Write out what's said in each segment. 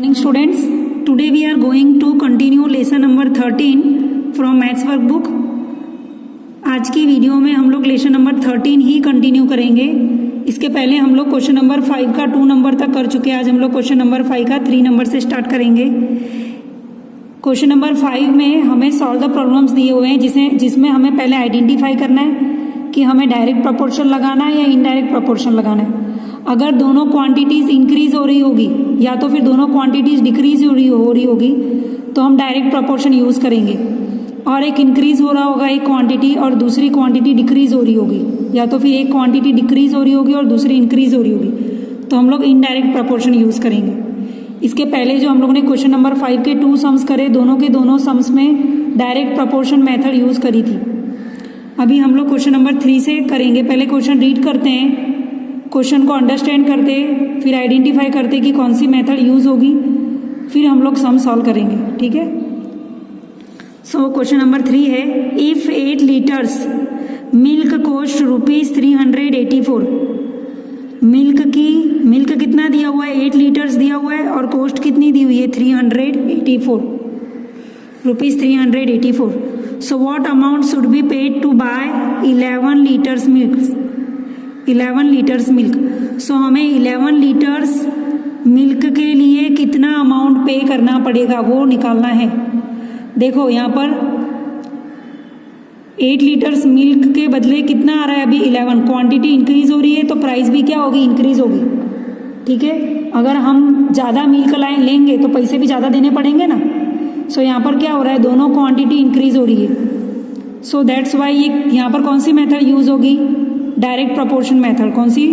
Morning students, today we are going to continue lesson number 13 from maths workbook। आज की video में हम लोग लेसन नंबर 13 ही continue करेंगे। इसके पहले हम लोग क्वेश्चन नंबर 5 का 2 नंबर तक कर चुके हैं। आज हम लोग क्वेश्चन नंबर 5 का 3 नंबर से स्टार्ट करेंगे। क्वेश्चन नंबर 5 में हमें सॉल्व द प्रॉब्लम्स दिए हुए हैं जिसमें हमें पहले आइडेंटिफाई करना है कि हमें डायरेक्ट प्रोपोर्शन लगाना है या इनडायरेक्ट प्रोपोर्शन लगाना है। अगर दोनों क्वांटिटीज़ इंक्रीज हो रही होगी या तो फिर दोनों क्वांटिटीज़ डिक्रीज हो रही होगी तो हम डायरेक्ट प्रोपोर्शन यूज़ करेंगे। और एक इंक्रीज हो रहा होगा एक क्वांटिटी और दूसरी क्वांटिटी डिक्रीज हो रही होगी, या तो फिर एक क्वांटिटी डिक्रीज हो रही होगी और दूसरी इंक्रीज हो रही होगी, तो हम लोग इनडायरेक्ट प्रोपोर्शन यूज़ करेंगे। इसके पहले जो हम लोगों ने क्वेश्चन नंबर 5 के 2 सम्स करे, दोनों के दोनों सम्स में डायरेक्ट प्रोपोर्शन मेथड यूज़ करी थी। अभी हम लोग क्वेश्चन नंबर 3 से करेंगे। पहले क्वेश्चन रीड करते हैं, क्वेश्चन को अंडरस्टैंड करते, फिर आइडेंटिफाई करते कि कौन सी मेथड यूज़ होगी, फिर हम लोग सम सॉल्व करेंगे। ठीक है। सो क्वेश्चन नंबर 3 है, if 8 litres milk cost ₹384। Milk कितना दिया हुआ है, 8 लीटर्स दिया हुआ है और कॉस्ट कितनी दी हुई है, 384 rupees 384। So what amount should be paid to buy 11 litres milk. So हमें 11 लीटर्स मिल्क के लिए कितना अमाउंट पे करना पड़ेगा वो निकालना है। देखो यहाँ पर 8 लीटर्स मिल्क के बदले कितना आ रहा है, अभी 11। क्वांटिटी इंक्रीज हो रही है तो प्राइस भी क्या होगी, इंक्रीज होगी। ठीक है। अगर हम ज़्यादा मिल्क लेंगे तो पैसे भी ज़्यादा देने पड़ेंगे ना। सो यहाँ पर क्या हो रहा है, दोनों क्वांटिटी इंक्रीज हो रही है। सो दैट्स वाई ये यहाँ पर कौन सी मेथड यूज़ होगी, डायरेक्ट प्रोपोर्शन मेथड। कौन सी,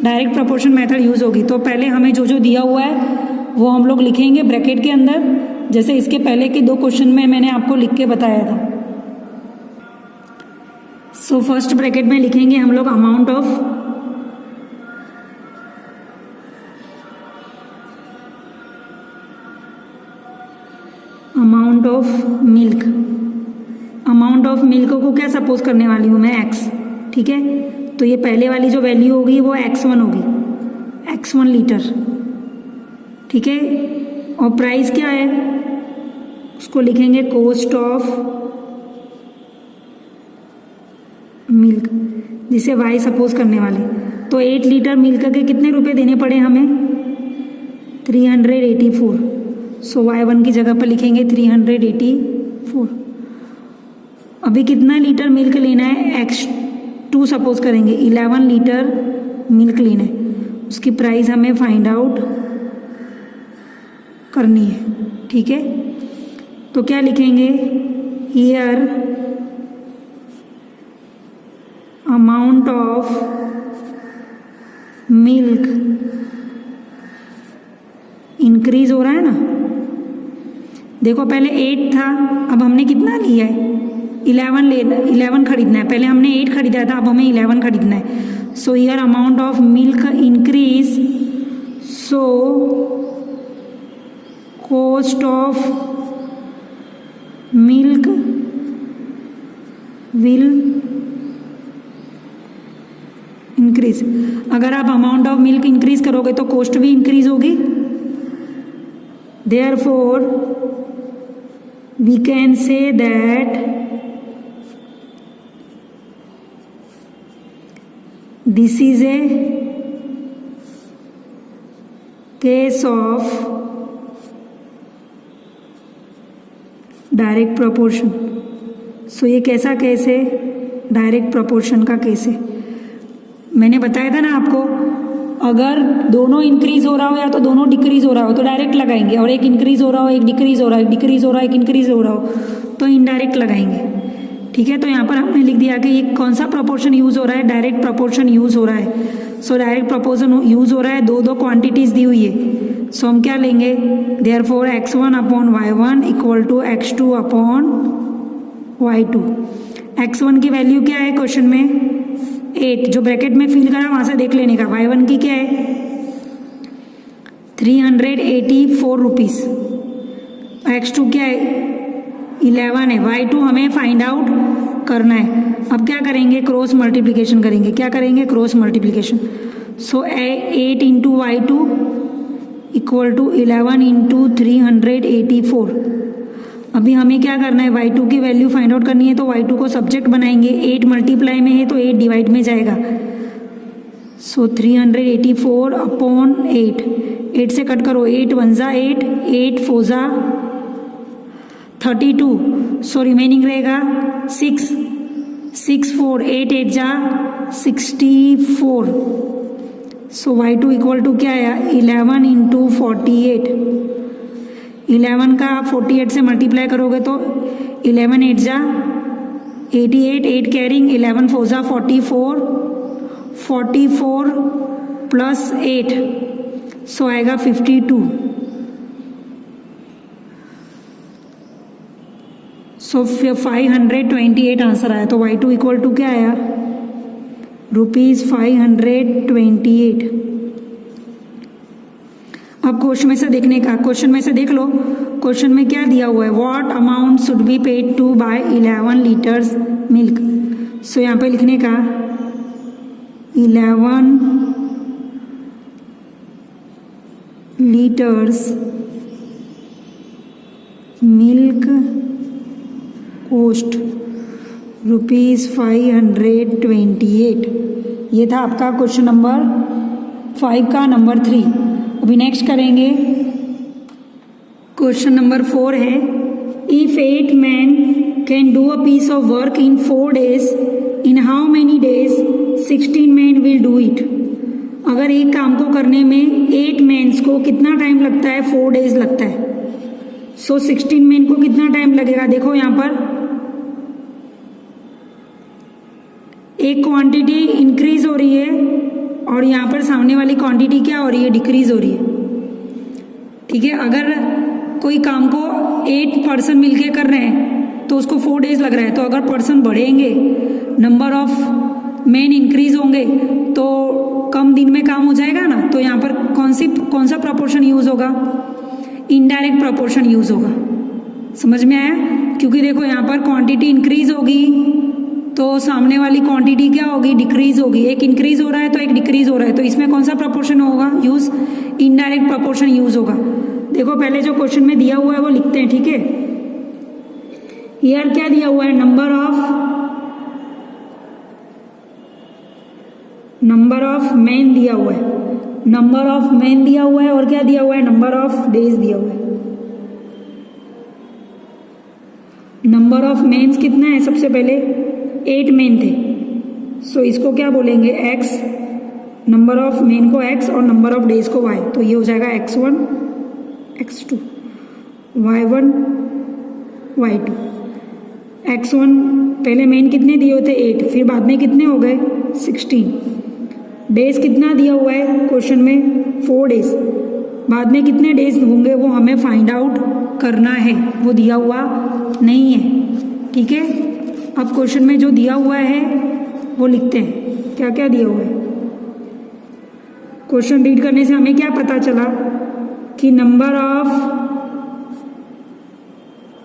डायरेक्ट प्रोपोर्शन मेथड यूज़ होगी। तो पहले हमें जो दिया हुआ है वो हम लोग लिखेंगे ब्रैकेट के अंदर, जैसे इसके पहले के 2 क्वेश्चन में मैंने आपको लिख के बताया था। सो फर्स्ट ब्रैकेट में लिखेंगे हम लोग amount of milk. Amount of milk को क्या सपोज करने वाली हूँ मैं, x। ठीक है। तो ये पहले वाली जो वैल्यू होगी वो x1 होगी, x1 लीटर। ठीक है। और प्राइस क्या है, उसको लिखेंगे कॉस्ट ऑफ मिल्क, जिसे y सपोज करने वाले। तो 8 लीटर मिल्क के कितने रुपए देने पड़े हमें, 384। सो y1 की जगह पर लिखेंगे 384। अभी कितना लीटर मिल्क लेना है, x2 सपोज करेंगे, 11 लीटर मिल्क लेना है, उसकी प्राइस हमें फाइंड आउट करनी है। ठीक है। तो क्या लिखेंगे, here amount of milk increase हो रहा है ना। देखो पहले 8 था, अब हमने कितना लिया है, 11 खरीदना है। पहले हमने 8 खरीदा था, अब हमें 11 खरीदना है। So here amount of milk increase, so cost of milk will increase. अगर आप अमाउंट ऑफ मिल्क इंक्रीज करोगे तो कॉस्ट भी इंक्रीज होगी। Therefore, we can say that this is a case of direct proportion. So ये कैसा case है, direct proportion का केस है। मैंने बताया था ना आपको, अगर दोनों इंक्रीज हो रहा हो या तो दोनों डिक्रीज हो रहा हो तो डायरेक्ट लगाएंगे, और एक इंक्रीज हो रहा हो एक डिक्रीज हो रहा है, एक डिक्रीज हो रहा है एक इंक्रीज हो रहा हो तो इनडायरेक्ट लगाएंगे। ठीक है। तो यहाँ पर हमने लिख दिया कि ये कौन सा प्रोपोर्शन यूज़ हो रहा है, डायरेक्ट प्रोपोर्शन यूज़ हो रहा है। सो डायरेक्ट प्रोपोर्शन यूज़ हो रहा है, दो क्वांटिटीज़ दी हुई है। सो हम क्या लेंगे, therefore x1 upon y1 equal to x2 upon y2। x1 की वैल्यू क्या है क्वेश्चन में, 8, जो ब्रैकेट में फिल करा वहाँ से देख लेने का। y1 की क्या है, 384 रुपीज़। x2 क्या है, 11 है। y2 हमें फाइंड आउट करना है। अब क्या करेंगे, क्रॉस मल्टीप्लिकेशन करेंगे। क्या करेंगे, cross multiplication. So 8 into y2 equal to 11 into 384। अभी हमें क्या करना है, y2 की वैल्यू फाइंड आउट करनी है, तो y2 को सब्जेक्ट बनाएंगे। 8 मल्टीप्लाई में है तो 8 डिवाइड में जाएगा। सो 384 अपॉन 8, 8 से कट करो, 8 1 जा 8, 8 4 जा 32, सो रिमेनिंग रहेगा 6, 6 4 8 8 जा 64। सो y2 इक्वल टू क्या आया, 11 इंटू 48। 11 का 48 से मल्टीप्लाई करोगे तो 11 8 जा 88, 8 कैरिंग, 11 4 जा 44, 44 प्लस 8, सो आएगा 52। सो 528 आंसर आया। तो y2 इक्वल टू क्या आया, ₹528। अब क्वेश्चन में से देखने का, क्वेश्चन में से देख लो, क्वेश्चन में क्या दिया हुआ है, what amount should be paid to buy 11 litres milk. So यहाँ पे लिखने का 11 लीटर्स मिल्क कॉस्ट ₹528। ये था आपका क्वेश्चन नंबर 5 का नंबर 3। अभी नेक्स्ट करेंगे, क्वेश्चन नंबर 4 है, if 8 man can do a piece of work in 4 days, in how many days 16 man will do it. अगर एक काम को करने में 8 मैन्स को कितना टाइम लगता है, 4 days लगता है। सो 16 मैन को कितना टाइम लगेगा, देखो यहाँ पर एक क्वांटिटी इंक्रीज हो रही है और यहाँ पर सामने वाली क्वांटिटी क्या हो रही है, डिक्रीज हो रही है। ठीक है, अगर कोई काम को 8 पर्सन मिलके कर रहे हैं तो उसको 4 days लग रहा है, तो अगर पर्सन बढ़ेंगे, नंबर ऑफ मैन इंक्रीज होंगे तो कम दिन में काम हो जाएगा ना। तो यहाँ पर कौन सा प्रपोर्शन यूज होगा, इनडायरेक्ट प्रपोर्शन यूज होगा। समझ में आया, क्योंकि देखो यहाँ पर क्वांटिटी इंक्रीज होगी तो सामने वाली क्वांटिटी क्या होगी, डिक्रीज होगी। एक इंक्रीज हो रहा है तो एक डिक्रीज हो रहा है, तो इसमें कौन सा प्रपोर्शन होगा यूज, इनडायरेक्ट प्रपोर्शन यूज होगा। देखो पहले जो क्वेश्चन में दिया हुआ है वो लिखते हैं। ठीक है, यार क्या दिया हुआ है, नंबर ऑफ मैन दिया हुआ है, नंबर ऑफ मैन दिया हुआ है, और क्या दिया हुआ है, नंबर ऑफ डेज दिया हुआ है। नंबर ऑफ मेन्स कितना है, सबसे पहले 8 मेन थे, सो इसको क्या बोलेंगे, x, नंबर ऑफ मेन को x और नंबर ऑफ डेज को y, तो ये हो जाएगा x1 x2 y1 y2। x1 पहले मेन कितने दिए होते 8, फिर बाद में कितने हो गए 16। डेज कितना दिया हुआ है क्वेश्चन में 4 days, बाद में कितने डेज होंगे वो हमें फाइंड आउट करना है, वो दिया हुआ नहीं है। ठीक है, अब क्वेश्चन में जो दिया हुआ है वो लिखते हैं, क्या क्या दिया हुआ है। क्वेश्चन रीड करने से हमें क्या पता चला कि number of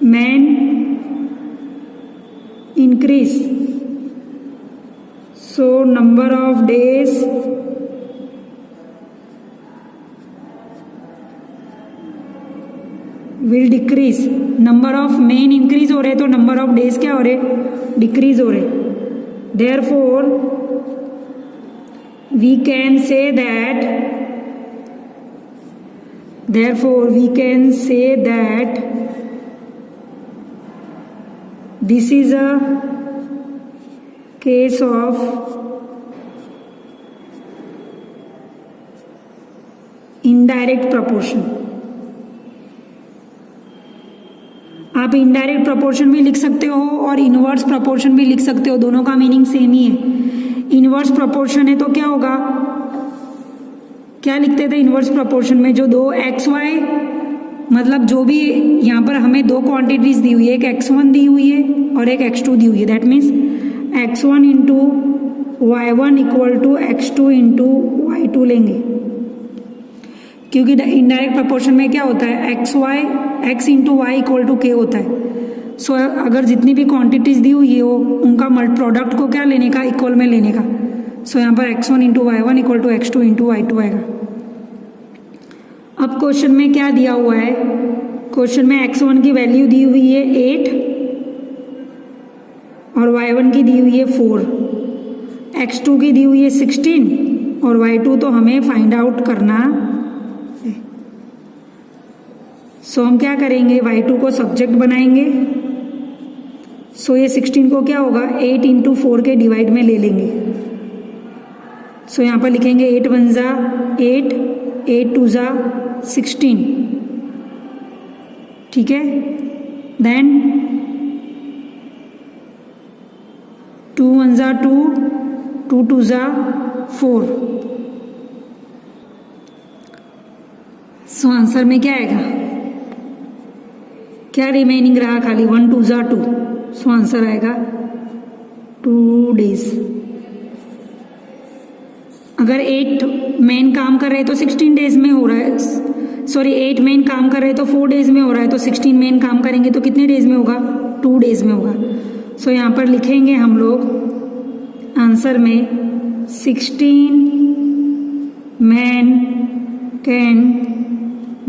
man increase, so number of days will decrease. Number of main increase हो रहे तो नंबर ऑफ डेज क्या हो रहे, डिक्रीज हो रहे। Therefore we can say that this is a case of indirect proportion. आप इनडायरेक्ट प्रपोर्शन भी लिख सकते हो और इनवर्स प्रपोर्शन भी लिख सकते हो, दोनों का मीनिंग सेम ही है। इनवर्स प्रपोर्शन है तो क्या होगा, क्या लिखते थे इनवर्स प्रपोर्शन में, जो दो XY, मतलब जो भी यहाँ पर हमें दो क्वांटिटीज दी हुई है, एक x1 दी हुई है और एक x2 दी हुई है, that means x1 into y1 equal to x2 into y2 लेंगे, क्योंकि इनडायरेक्ट प्रपोर्शन में क्या होता है, x into Y equal to k होता है। सो अगर जितनी भी क्वांटिटीज दी हुई है वो उनका प्रोडक्ट को क्या लेने का, इक्वल में लेने का। सो यहाँ पर x1 into y1 equal to x2 into y2 आएगा। अब क्वेश्चन में क्या दिया हुआ है, क्वेश्चन में x1 की वैल्यू दी हुई है 8 और y1 की दी हुई है 4, x2 की दी हुई है 16 और y2 तो हमें फाइंड आउट करना है। सो हम क्या करेंगे, y2 को सब्जेक्ट बनाएंगे। सो ये 16 को क्या होगा 8 इंटू 4 के डिवाइड में ले लेंगे। सो यहाँ पर लिखेंगे 8 1 ज़ा 8, 8 2 ज़ा 16, ठीक है। देन 2 1 ज़ा 2, 2 2 ज़ा 4। सो आंसर में क्या आएगा, क्या रिमेनिंग रहा, खाली 1 2 ज़ा 2। सो आंसर आएगा 2 डेज। अगर 8 मेन काम कर रहे हैं तो 16 डेज में हो रहा है, सॉरी 8 मेन काम कर रहे हैं तो 4 डेज में हो रहा है, तो 16 मेन काम करेंगे तो कितने डेज में होगा, 2 डेज में होगा। सो यहाँ पर लिखेंगे हम लोग आंसर में 16 man can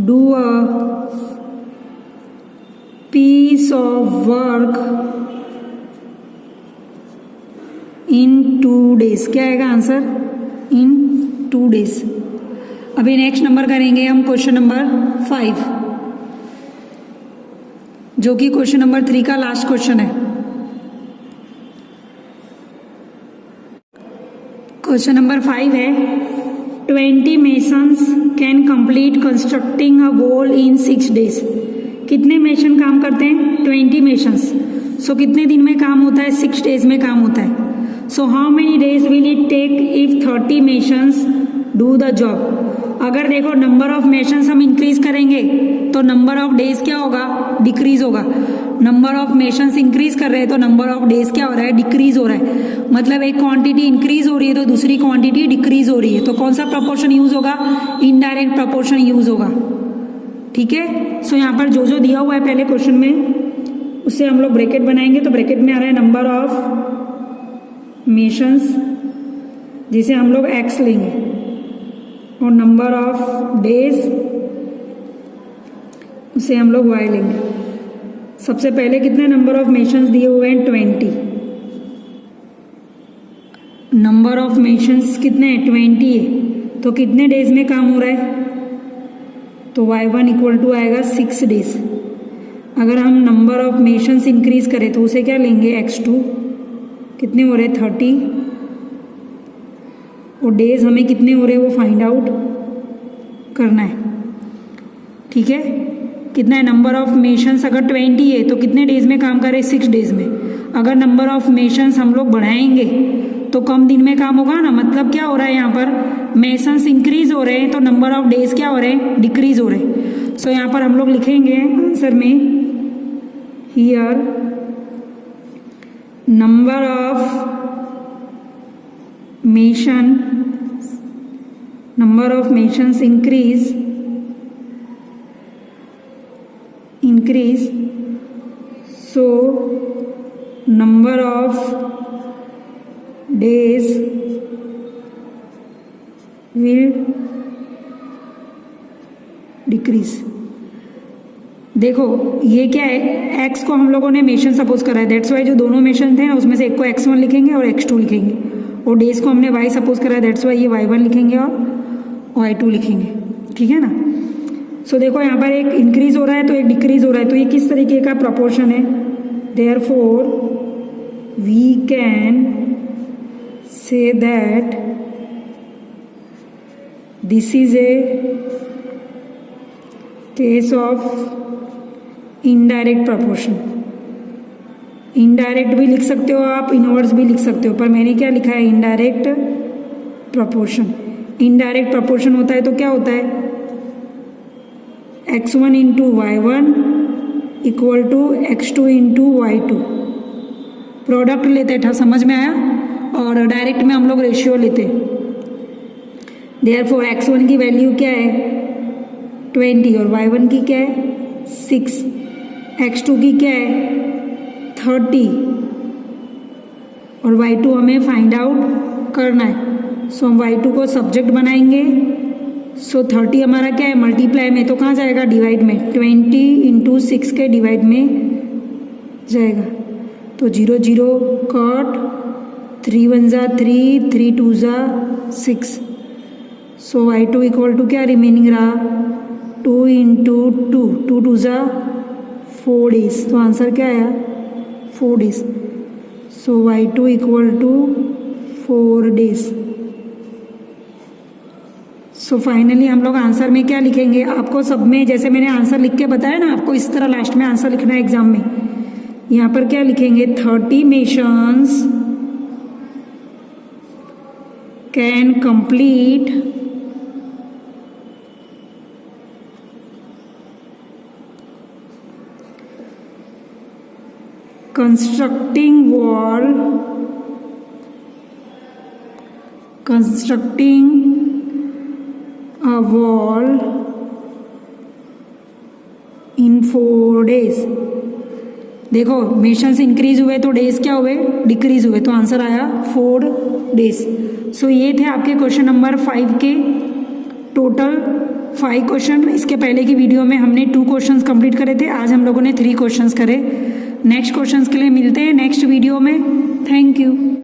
do a piece of work in 2 days। क्या आएगा आंसर, इन 2 days। अभी नेक्स्ट नंबर करेंगे हम क्वेश्चन नंबर 5, जो कि क्वेश्चन नंबर 3 का लास्ट क्वेश्चन है। क्वेश्चन नंबर 5 है 20 masons can complete constructing a wall in 6 days। कितने मेशन काम करते हैं, 20 मेशंस। सो कितने दिन में काम होता है, 6 डेज में काम होता है। So how many days will it take if 30 machines do the job. अगर देखो नंबर ऑफ मेशंस हम इंक्रीज करेंगे तो नंबर ऑफ डेज क्या होगा, डिक्रीज होगा। नंबर ऑफ मेशंस इंक्रीज कर रहे हैं तो नंबर ऑफ डेज क्या हो रहा है, डिक्रीज हो रहा है। मतलब एक क्वांटिटी इंक्रीज हो रही है तो दूसरी क्वांटिटी डिक्रीज हो रही है, तो कौन सा प्रपोर्शन यूज होगा, इनडायरेक्ट प्रपोर्शन यूज होगा, ठीक है। सो यहाँ पर जो जो दिया हुआ है पहले क्वेश्चन में उससे हम लोग ब्रैकेट बनाएंगे। तो ब्रैकेट में आ रहा है नंबर ऑफ मेशंस, जिसे हम लोग x लेंगे, और नंबर ऑफ डेज उसे हम लोग y लेंगे। सबसे पहले कितने नंबर ऑफ मेशंस दिए हुए हैं, 20। नंबर ऑफ मेशंस कितने हैं, 20 है, तो कितने डेज में काम हो रहा है, तो y1 इक्वल टू आएगा 6 डेज। अगर हम नंबर ऑफ मेशंस इंक्रीज करें तो उसे क्या लेंगे, x2, कितने हो रहे हैं 30, और डेज हमें कितने हो रहे हैं वो फाइंड आउट करना है, ठीक है। कितना है, नंबर ऑफ मेशंस अगर 20 है तो कितने डेज में काम कर रहे हैं, 6 डेज में। अगर नंबर ऑफ मेशंस हम लोग बढ़ाएंगे तो कम दिन में काम होगा ना, मतलब क्या हो रहा है यहाँ पर, मेशंस इंक्रीज हो रहे हैं तो नंबर ऑफ डेज क्या हो रहे हैं, डिक्रीज हो रहे हैं। सो यहाँ पर हम लोग लिखेंगे आंसर में, here number of machines increase, so number of days will decrease। देखो ये क्या है, x को हम लोगों ने मेशन सपोज करा है, दैट्स वाई जो दोनों मेशन थे ना उसमें से एक को x1 लिखेंगे और x2 लिखेंगे, और डेज को हमने y सपोज करा है, दैट्स वाई ये y1 लिखेंगे और y2 लिखेंगे, ठीक है ना। सो देखो यहाँ पर एक इंक्रीज हो रहा है तो एक डिक्रीज हो रहा है, तो ये किस तरीके का प्रपोर्शन है, therefore we can say that this is a case of indirect proportion. Indirect भी लिख सकते हो आप, इनवर्स भी लिख सकते हो, पर मैंने क्या लिखा है, इनडायरेक्ट प्रपोर्शन। इनडायरेक्ट प्रपोर्शन होता है तो क्या होता है, x1 into y1 equal to x2 into y2। Product लेते हैं, समझ में आया, और डायरेक्ट में हम लोग रेशियो लेते हैं। देयरफॉर x1 की वैल्यू क्या है 20 और y1 की क्या है 6, x2 की क्या है 30 और y2 हमें फाइंड आउट करना है। सो हम y2 को सब्जेक्ट बनाएंगे, सो 30 हमारा क्या है, मल्टीप्लाई में, तो कहाँ जाएगा, डिवाइड में, 20 इंटू 6 के डिवाइड में जाएगा, तो 0 0 कट, 3 1 ज़ा 3, 3 2 ज़ा 6, सो y2 इक्वल टू क्या रिमेनिंग रहा, 2 इंटू 2, 2 2 ज़ा 4 डेज, तो आंसर क्या आया 4 days, so y2 equal to 4 days. So finally हम लोग आंसर में क्या लिखेंगे, आपको सब में जैसे मैंने आंसर लिख के बताया ना, आपको इस तरह लास्ट में आंसर लिखना है एग्जाम में। यहाँ पर क्या लिखेंगे, 30 missions can complete constructing a wall in 4 days। देखो मिशंस इंक्रीज हुए तो डेज क्या हुए, डिक्रीज हुए, तो आंसर आया 4 डेज। सो ये थे आपके क्वेश्चन नंबर 5 के टोटल 5 क्वेश्चन। इसके पहले की वीडियो में हमने 2 क्वेश्चंस कंप्लीट करे थे, आज हम लोगों ने 3 क्वेश्चंस करे। नेक्स्ट क्वेश्चंस के लिए मिलते हैं नेक्स्ट वीडियो में। Thank you.